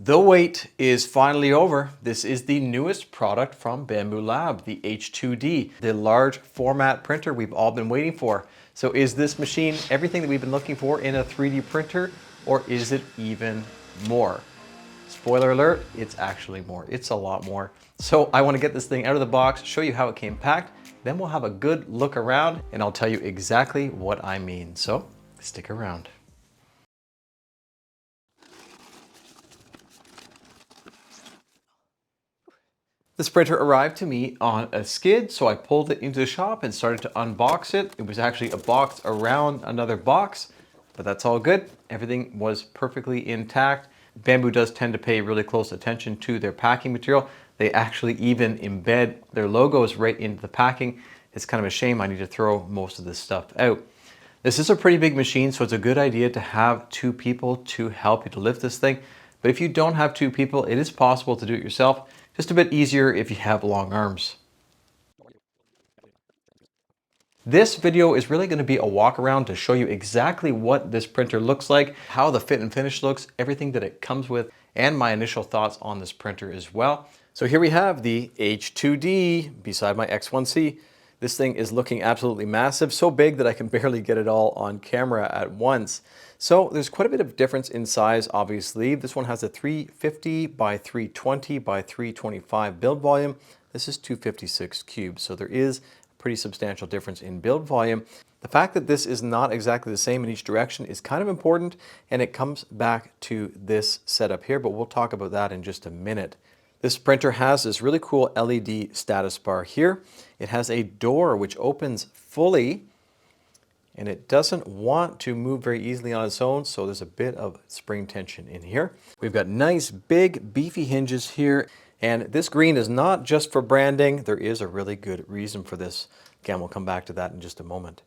The wait is finally over. This is the newest product from Bambu Lab, the H2D, the large format printer we've all been waiting for. So is this machine everything that we've been looking for in a 3D printer, or is it even more? Spoiler alert, it's actually more. It's a lot more. So I want to get this thing out of the box, show you how it came packed, then we'll have a good look around and I'll tell you exactly what I mean. So stick around. This printer arrived to me on a skid, so I pulled it into the shop and started to unbox it. It was actually a box around another box, but that's all good. Everything was perfectly intact. Bambu does tend to pay really close attention to their packing material. They actually even embed their logos right into the packing. It's kind of a shame I need to throw most of this stuff out. This is a pretty big machine, so it's a good idea to have two people to help you to lift this thing. But if you don't have two people, it is possible to do it yourself. Just a bit easier if you have long arms. This video is really going to be a walk around to show you exactly what this printer looks like, how the fit and finish looks, everything that it comes with, and my initial thoughts on this printer as well. So here we have the H2D beside my X1C. This thing is looking absolutely massive, so big that I can barely get it all on camera at once. So there's quite a bit of difference in size, obviously. This one has a 350 by 320 by 325 build volume. This is 256 cubes, so there is a pretty substantial difference in build volume. The fact that this is not exactly the same in each direction is kind of important, and it comes back to this setup here, but we'll talk about that in just a minute. This printer has this really cool LED status bar here. It has a door which opens fully, and it doesn't want to move very easily on its own, so there's a bit of spring tension in here. We've got nice big beefy hinges here, and this green is not just for branding. There is a really good reason for this. Again, we'll come back to that in just a moment.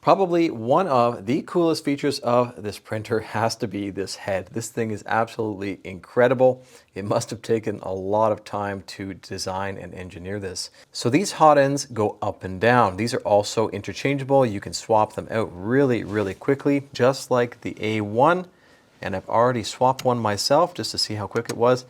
Probably one of the coolest features of this printer has to be this head. This thing is absolutely incredible. It must have taken a lot of time to design and engineer this. So these hot ends go up and down. These are also interchangeable. You can swap them out really, really quickly, just like the A1. And I've already swapped one myself just to see how quick it was.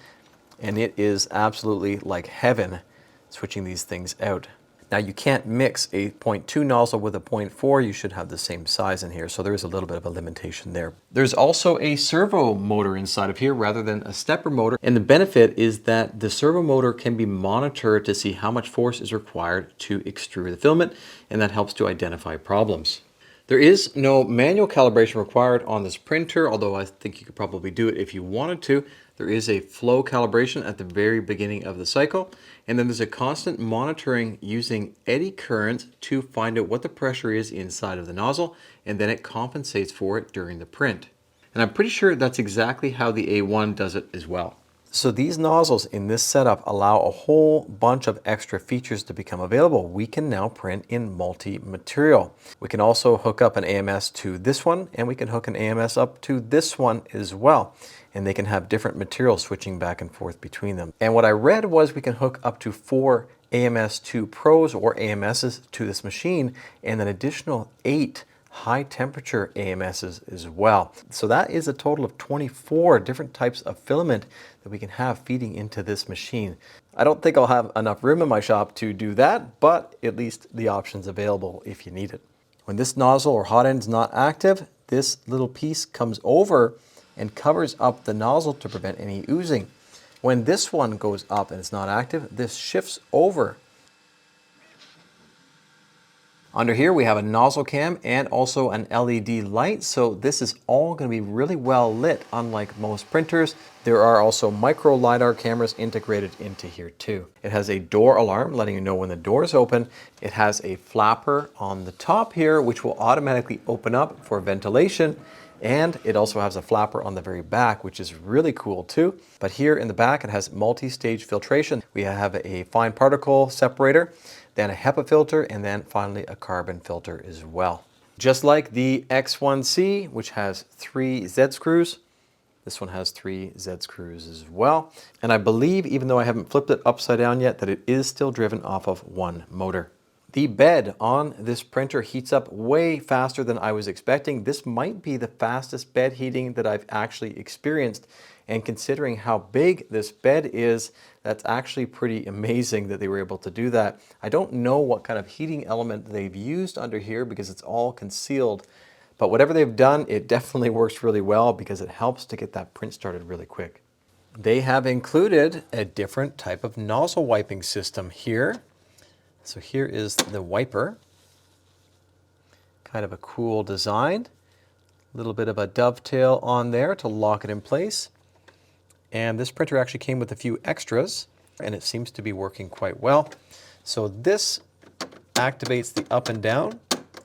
And it is absolutely like heaven switching these things out. Now you can't mix a 0.2 nozzle with a 0.4, you should have the same size in here, so there is a little bit of a limitation there. There's also a servo motor inside of here rather than a stepper motor, and the benefit is that the servo motor can be monitored to see how much force is required to extrude the filament, and that helps to identify problems. There is no manual calibration required on this printer, although I think you could probably do it if you wanted to. There is a flow calibration at the very beginning of the cycle, and then there's a constant monitoring using eddy current to find out what the pressure is inside of the nozzle, and then it compensates for it during the print. And I'm pretty sure that's exactly how the A1 does it as well. So these nozzles in this setup allow a whole bunch of extra features to become available. We can now print in multi-material. We can also hook up an AMS to this one, and we can hook an AMS up to this one as well. And they can have different materials switching back and forth between them. And what I read was we can hook up to 4 AMS2 Pros or AMSs to this machine, and an additional 8 high temperature AMSs as well. So that is a total of 24 different types of filament that we can have feeding into this machine. I don't think I'll have enough room in my shop to do that, but at least the option's available if you need it. When this nozzle or hot end is not active, this little piece comes over and covers up the nozzle to prevent any oozing. When this one goes up and it's not active, this shifts over. Under here we have a nozzle cam and also an LED light, so this is all going to be really well lit, unlike most printers. There are also micro LiDAR cameras integrated into here too. It has a door alarm letting you know when the door is open. It has a flapper on the top here which will automatically open up for ventilation, and it also has a flapper on the very back, which is really cool too. But here in the back it has multi-stage filtration. We have a fine particle separator, then a HEPA filter, and then finally a carbon filter as well. Just like the X1C, which has 3 Z screws, this one has 3 Z screws as well. And I believe, even though I haven't flipped it upside down yet, that it is still driven off of one motor. The bed on this printer heats up way faster than I was expecting. This might be the fastest bed heating that I've actually experienced. And considering how big this bed is, that's actually pretty amazing that they were able to do that. I don't know what kind of heating element they've used under here because it's all concealed. But whatever they've done, it definitely works really well because it helps to get that print started really quick. They have included a different type of nozzle wiping system here. So here is the wiper. Kind of a cool design. A little bit of a dovetail on there to lock it in place. And this printer actually came with a few extras, and it seems to be working quite well. So this activates the up and down,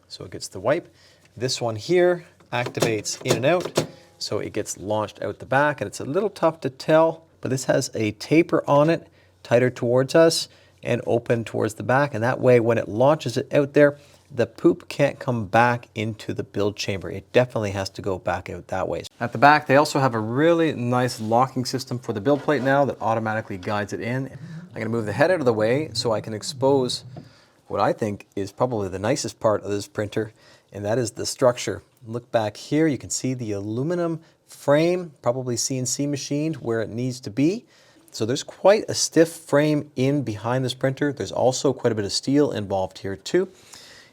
so it gets the wipe. This one here activates in and out, so it gets launched out the back, and it's a little tough to tell, but this has a taper on it, tighter towards us and open towards the back, and that way when it launches it out there, the poop can't come back into the build chamber. It definitely has to go back out that way. At the back, they also have a really nice locking system for the build plate now that automatically guides it in. I'm going to move the head out of the way so I can expose what I think is probably the nicest part of this printer, and that is the structure. Look back here, you can see the aluminum frame, probably CNC machined where it needs to be. So there's quite a stiff frame in behind this printer. There's also quite a bit of steel involved here too.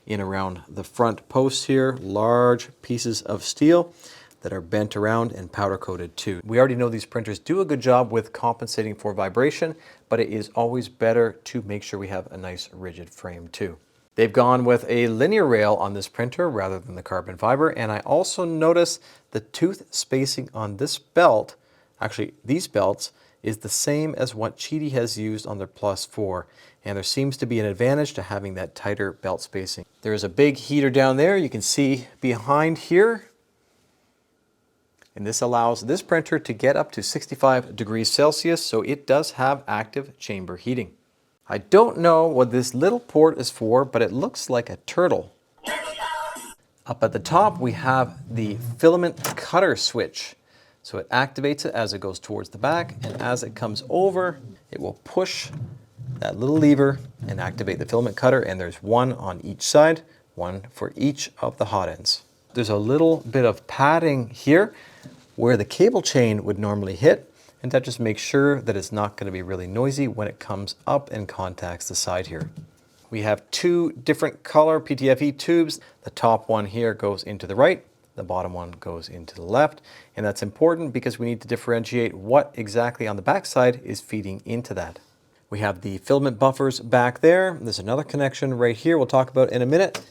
In around the front posts here, large pieces of steel that are bent around and powder coated too. We already know these printers do a good job with compensating for vibration, but it is always better to make sure we have a nice rigid frame too. They've gone with a linear rail on this printer rather than the carbon fiber, and I also noticed the tooth spacing on this belt, actually these belts, is the same as what Cheedy has used on their Plus 4, and there seems to be an advantage to having that tighter belt spacing. There is a big heater down there you can see behind here, and this allows this printer to get up to 65 degrees Celsius, so it does have active chamber heating. I don't know what this little port is for, but it looks like a turtle. Up at the top we have the filament cutter switch. So it activates it as it goes towards the back, and as it comes over, it will push that little lever and activate the filament cutter, and there's one on each side, one for each of the hot ends. There's a little bit of padding here where the cable chain would normally hit, and that just makes sure that it's not going to be really noisy when it comes up and contacts the side here. We have two different color PTFE tubes. The top one here goes into the right, the bottom one goes into the left, and that's important because we need to differentiate what exactly on the back side is feeding into that. We have the filament buffers back there. There's another connection right here we'll talk about in a minute,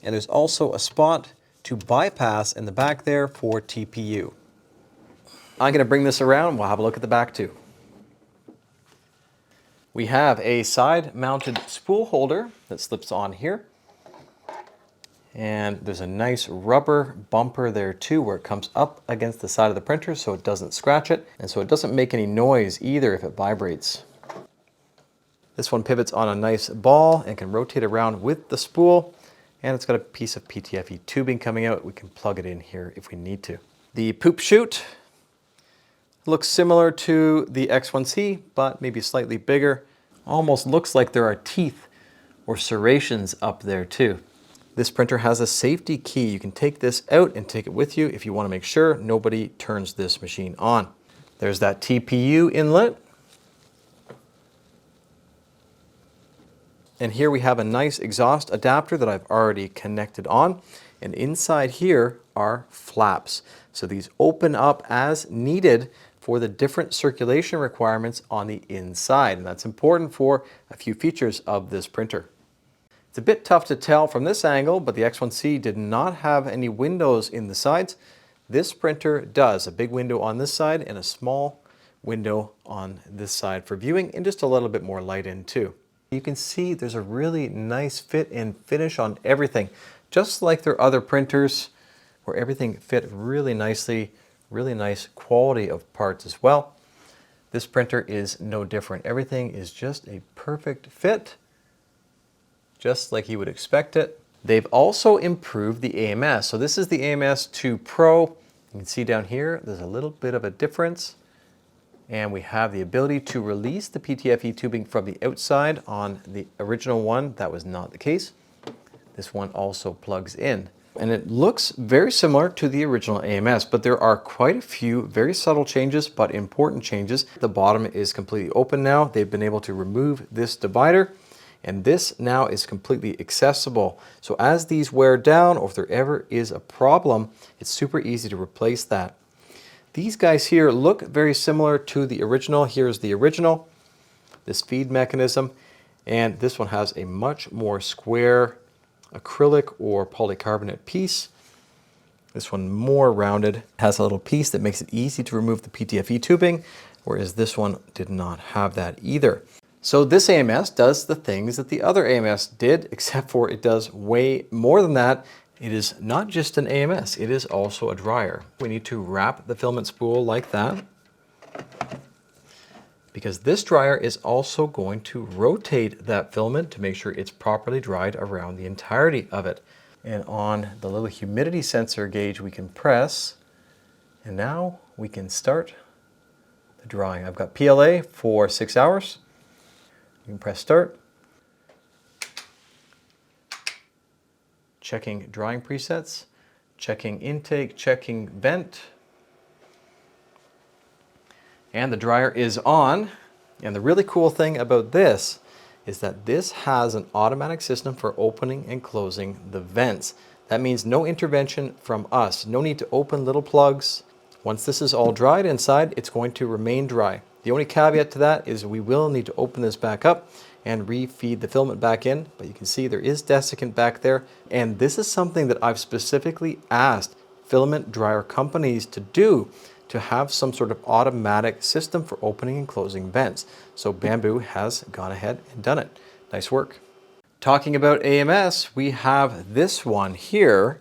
and there's also a spot to bypass in the back there for TPU. I'm going to bring this around and we'll have a look at the back too. We have a side mounted spool holder that slips on here. And there's a nice rubber bumper there too where it comes up against the side of the printer so it doesn't scratch it, and so it doesn't make any noise either if it vibrates. This one pivots on a nice ball and can rotate around with the spool, and it's got a piece of PTFE tubing coming out. We can plug it in here if we need to. The poop chute looks similar to the X1C, but maybe slightly bigger. Almost looks like there are teeth or serrations up there too. This printer has a safety key. You can take this out and take it with you if you want to make sure nobody turns this machine on. There's that TPU inlet. And here we have a nice exhaust adapter that I've already connected on. And inside here are flaps. So these open up as needed for the different circulation requirements on the inside. And that's important for a few features of this printer. It's a bit tough to tell from this angle, but the X1C did not have any windows in the sides. This printer does, a big window on this side and a small window on this side for viewing, and just a little bit more light in too. You can see there's a really nice fit and finish on everything, just like their other printers where everything fit really nicely, really nice quality of parts as well. This printer is no different. Everything is just a perfect fit, just like you would expect it. They've also improved the AMS. So this is the AMS 2 Pro. You can see down here, there's a little bit of a difference. And we have the ability to release the PTFE tubing from the outside. On the original one, that was not the case. This one also plugs in. And it looks very similar to the original AMS, but there are quite a few very subtle changes, but important changes. The bottom is completely open now. They've been able to remove this divider, and this now is completely accessible. So as these wear down, or if there ever is a problem, it's super easy to replace that. These guys here look very similar to the original. Here's the original, this feed mechanism, and this one has a much more square acrylic or polycarbonate piece. This one more rounded, has a little piece that makes it easy to remove the PTFE tubing, whereas this one did not have that either. So this AMS does the things that the other AMS did, except for it does way more than that. It is not just an AMS, it is also a dryer. We need to wrap the filament spool like that, because this dryer is also going to rotate that filament to make sure it's properly dried around the entirety of it. And on the little humidity sensor gauge we can press, and now we can start the drying. I've got PLA for 6 hours. You can press start. Checking drying presets, checking intake, checking vent. And the dryer is on. And the really cool thing about this is that this has an automatic system for opening and closing the vents. That means no intervention from us. No need to open little plugs. Once this is all dried inside, it's going to remain dry. The only caveat to that is we will need to open this back up and refeed the filament back in, but you can see there is desiccant back there. And this is something that I've specifically asked filament dryer companies to do, to have some sort of automatic system for opening and closing vents. So Bambu has gone ahead and done it. Nice work. Talking about AMS, we have this one here.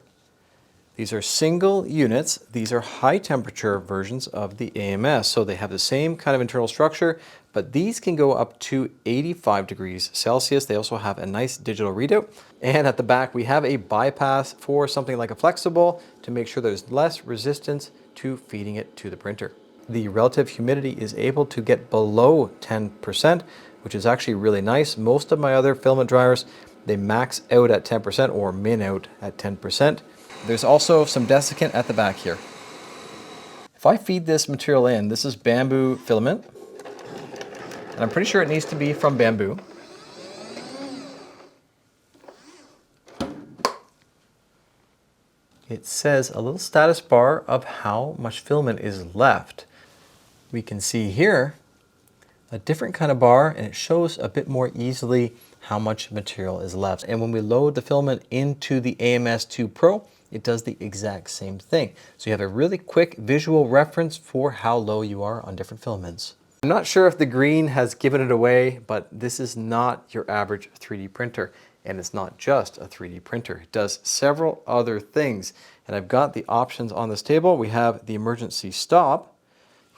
These are single units. These are high temperature versions of the AMS. So they have the same kind of internal structure, but these can go up to 85 degrees Celsius. They also have a nice digital readout. And at the back, we have a bypass for something like a flexible to make sure there's less resistance to feeding it to the printer. The relative humidity is able to get below 10%, which is actually really nice. Most of my other filament dryers, they max out at 10% or min out at 10%. There's also some desiccant at the back here. If I feed this material in, this is Bambu filament, and I'm pretty sure it needs to be from Bambu. It says a little status bar of how much filament is left. We can see here a different kind of bar, and it shows a bit more easily how much material is left. And when we load the filament into the AMS2 Pro, it does the exact same thing. So you have a really quick visual reference for how low you are on different filaments. I'm not sure if the green has given it away, but this is not your average 3D printer. And it's not just a 3D printer. It does several other things. And I've got the options on this table. We have the emergency stop.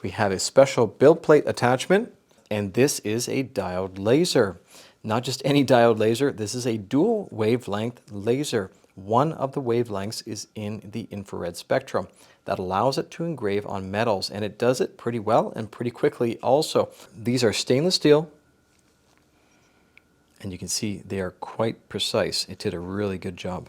We have a special build plate attachment. And this is a diode laser. Not just any diode laser. This is a dual wavelength laser. One of the wavelengths is in the infrared spectrum. That allows it to engrave on metals. And it does it pretty well and pretty quickly also. These are stainless steel. And you can see they are quite precise. It did a really good job.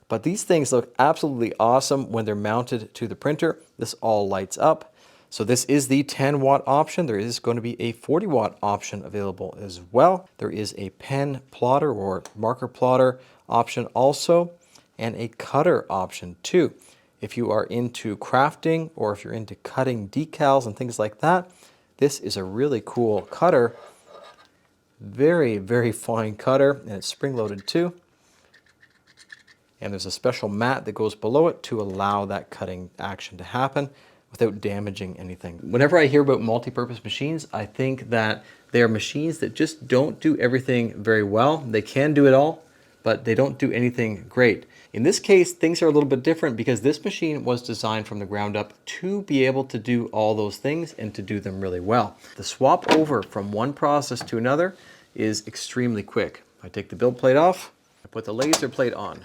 But these things look absolutely awesome when they're mounted to the printer. This all lights up. So this is the 10 watt option. There is going to be a 40 watt option available as well. There is a pen plotter or marker plotter option also, and a cutter option too. If you are into crafting or if you're into cutting decals and things like that, this is a really cool cutter. Very, very fine cutter, and it's spring-loaded too. And there's a special mat that goes below it to allow that cutting action to happen without damaging anything. Whenever I hear about multi-purpose machines, I think that they are machines that just don't do everything very well. They can do it all, but they don't do anything great. In this case, things are a little bit different because this machine was designed from the ground up to be able to do all those things and to do them really well. The swap over from one process to another is extremely quick. I take the build plate off, I put the laser plate on.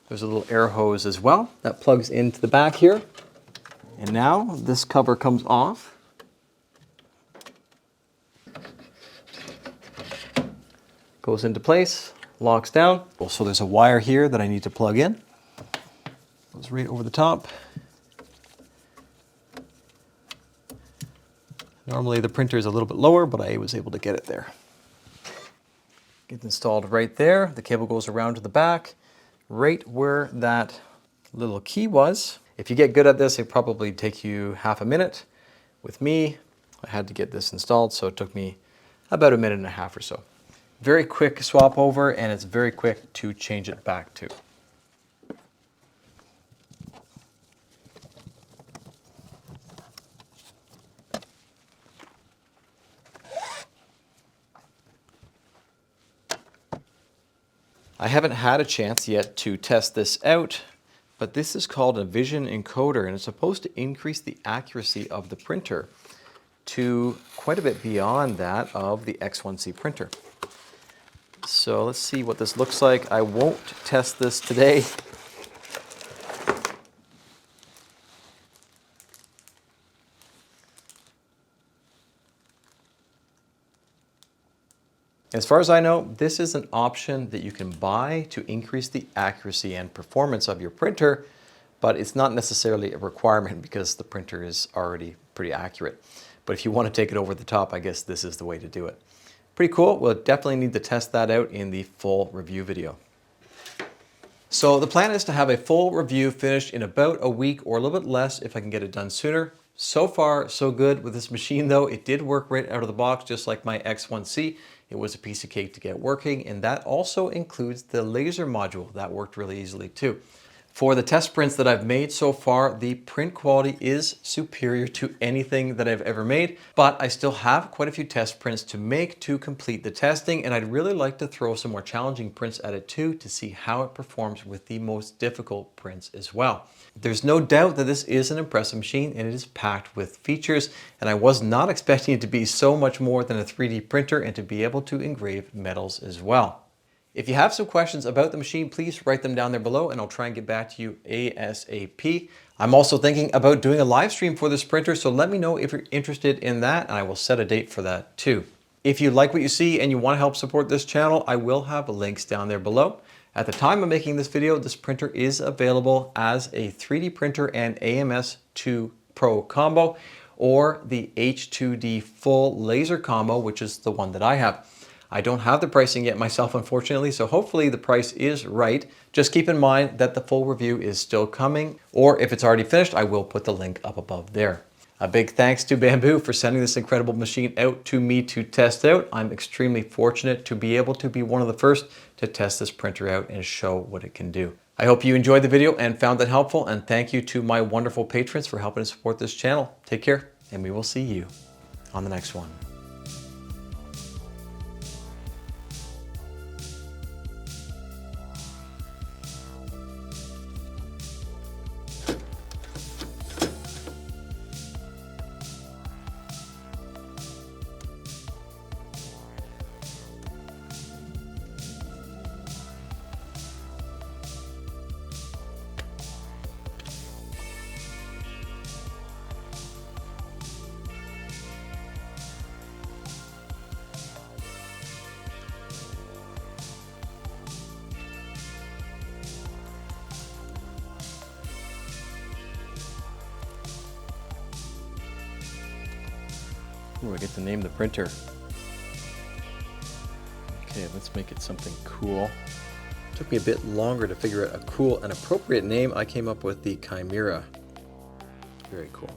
There's a little air hose as well that plugs into the back here. And now this cover comes off. Goes into place locks down. Also, there's a wire here that I need to plug in. Goes right over the top. Normally the printer is a little bit lower, but I was able to get it there. Gets installed right there. The cable goes around to the back, right where that little key was. If you get good at this, it probably take you half a minute. With me, I had to get this installed, so it took me about a minute and a half or so. Very quick swap over, and it's very quick to change it back to. I haven't had a chance yet to test this out, but this is called a vision encoder, and it's supposed to increase the accuracy of the printer to quite a bit beyond that of the X1C printer. So let's see what this looks like. I won't test this today. As far as I know, this is an option that you can buy to increase the accuracy and performance of your printer, but it's not necessarily a requirement because the printer is already pretty accurate. But if you want to take it over the top, I guess this is the way to do it. Pretty cool. We'll definitely need to test that out in the full review video. So the plan is to have a full review finished in about a week or a little bit less if I can get it done sooner. So far, so good with this machine though. It did work right out of the box, just like my X1C. It was a piece of cake to get working, and that also includes the laser module. That worked really easily too. For the test prints that I've made so far, the print quality is superior to anything that I've ever made, but I still have quite a few test prints to make to complete the testing, and I'd really like to throw some more challenging prints at it too to see how it performs with the most difficult prints as well. There's no doubt that this is an impressive machine and it is packed with features, and I was not expecting it to be so much more than a 3D printer and to be able to engrave metals as well. If you have some questions about the machine, please write them down there below and I'll try and get back to you ASAP. I'm also thinking about doing a live stream for this printer, so let me know if you're interested in that and I will set a date for that too. If you like what you see and you want to help support this channel, I will have links down there below. At the time of making this video, this printer is available as a 3D printer and AMS 2 Pro combo, or the H2D full laser combo, which is the one that I have. I don't have the pricing yet myself, unfortunately, so hopefully the price is right. Just keep in mind that the full review is still coming, or if it's already finished, I will put the link up above there. A big thanks to Bambu for sending this incredible machine out to me to test out. I'm extremely fortunate to be able to be one of the first to test this printer out and show what it can do. I hope you enjoyed the video and found it helpful, and thank you to my wonderful patrons for helping to support this channel. Take care, and we will see you on the next one. Ooh, I get to name the printer. Okay, let's make it something cool. Took me a bit longer to figure out a cool and appropriate name. I came up with the Chimera. Very cool.